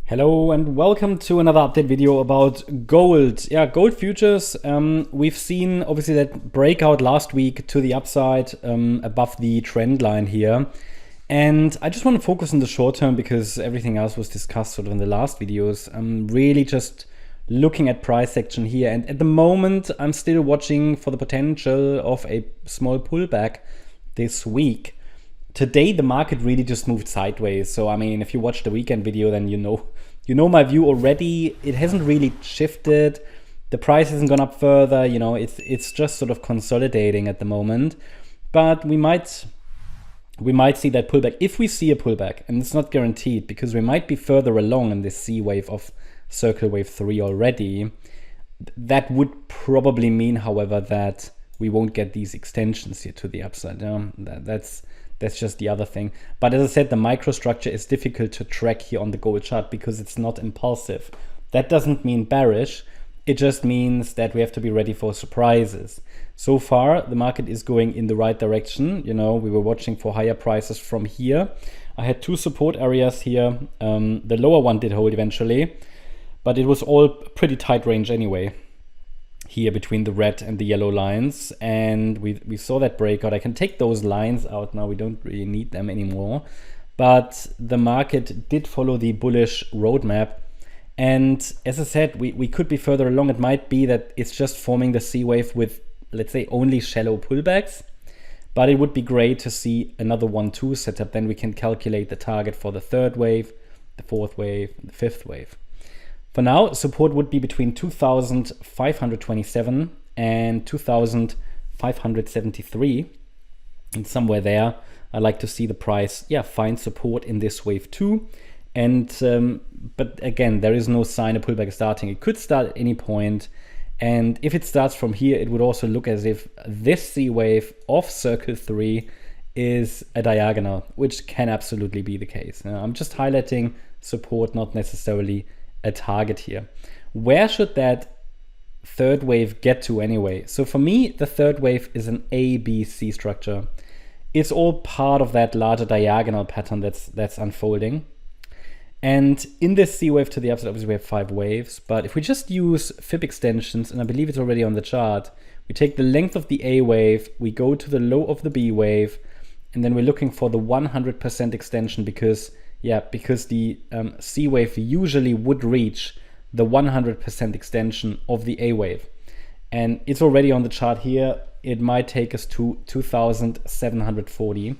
Hello and welcome to another update video about gold. Yeah, gold futures. We've seen obviously that breakout last week to the upside above the trend line here. And I just want to focus on the short term because everything else was discussed sort of in the last videos. I'm really just looking at price action here. And at the moment, I'm still watching for the potential of a small pullback this week. Today, the market really just moved sideways. So, I mean, if you watch the weekend video, then you know my view already. It hasn't really shifted. The price hasn't gone up further. You know, it's just sort of consolidating at the moment. But we might see that pullback. If we see a pullback, and it's not guaranteed because we might be further along in this C wave of circle wave 3 already, that would probably mean, however, that we won't get these extensions here to the upside. That's just the other thing. But as I said, the microstructure is difficult to track here on the gold chart because it's not impulsive. That doesn't mean bearish. It just means that we have to be ready for surprises. So far, the market is going in the right direction. You know, we were watching for higher prices from here. I had two support areas here. The lower one did hold eventually, but it was all pretty tight range anyway, here between the red and the yellow lines, and we saw that breakout. I can take those lines out now. We don't really need them anymore, but the market did follow the bullish roadmap. And as I said, we could be further along. It might be that it's just forming the C wave with, let's say, only shallow pullbacks, but it would be great to see another 1-2 setup. Then we can calculate the target for the third wave, the fourth wave, and the fifth wave. For now, support would be between 2,527 and 2,573. And somewhere there, I like to see the price, find support in this wave 2. And but again, there is no sign a pullback is starting. It could start at any point. And if it starts from here, it would also look as if this C wave of circle 3 is a diagonal, which can absolutely be the case. I'm just highlighting support, not necessarily a target here. Where should that third wave get to anyway? So for me, the third wave is an ABC structure. It's all part of that larger diagonal pattern that's unfolding. And in this C wave to the upside, obviously we have 5 waves, but if we just use fib extensions, and I believe it's already on the chart, we take the length of the A wave, we go to the low of the B wave, and then we're looking for the 100% extension because the C wave usually would reach the 100% extension of the A wave. And it's already on the chart here. It might take us to 2,740.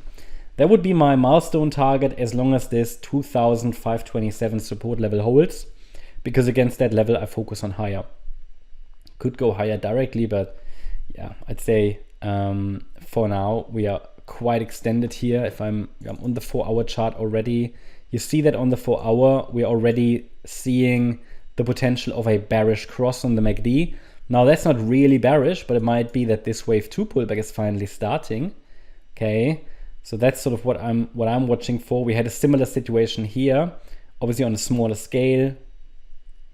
That would be my milestone target as long as this 2,527 support level holds, because against that level I focus on higher. Could go higher directly, but yeah, I'd say for now we are quite extended here. If I'm on the 4-hour chart already, you see that on the 4-hour we're already seeing the potential of a bearish cross on the MACD. Now that's not really bearish, but it might be that this wave 2 pullback is finally starting. Okay, so that's sort of what I'm watching for. We had a similar situation here, obviously on a smaller scale.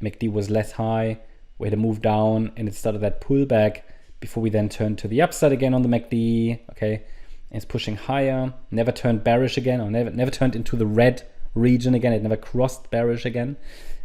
MACD was less high, we had a move down, and it started that pullback before we then turned to the upside again on the MACD. Okay. It's pushing higher, never turned bearish again, or never turned into the red region again. It never crossed bearish again.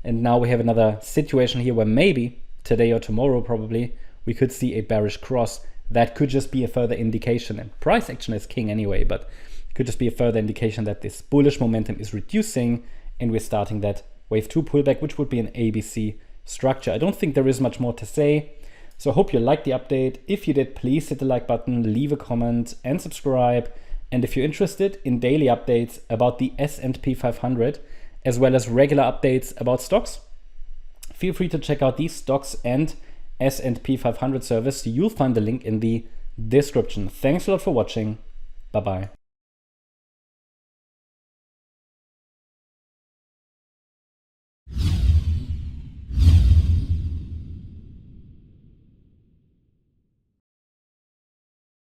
And now we have another situation here where maybe today or tomorrow probably we could see a bearish cross. That could just be a further indication, and price action is king anyway, but it could just be a further indication that this bullish momentum is reducing and we're starting that wave 2 pullback, which would be an ABC structure. I don't think there is much more to say. So I hope you liked the update. If you did, please hit the like button, leave a comment and subscribe. And if you're interested in daily updates about the S&P 500, as well as regular updates about stocks, feel free to check out these stocks and S&P 500 service. You'll find the link in the description. Thanks a lot for watching. Bye-bye.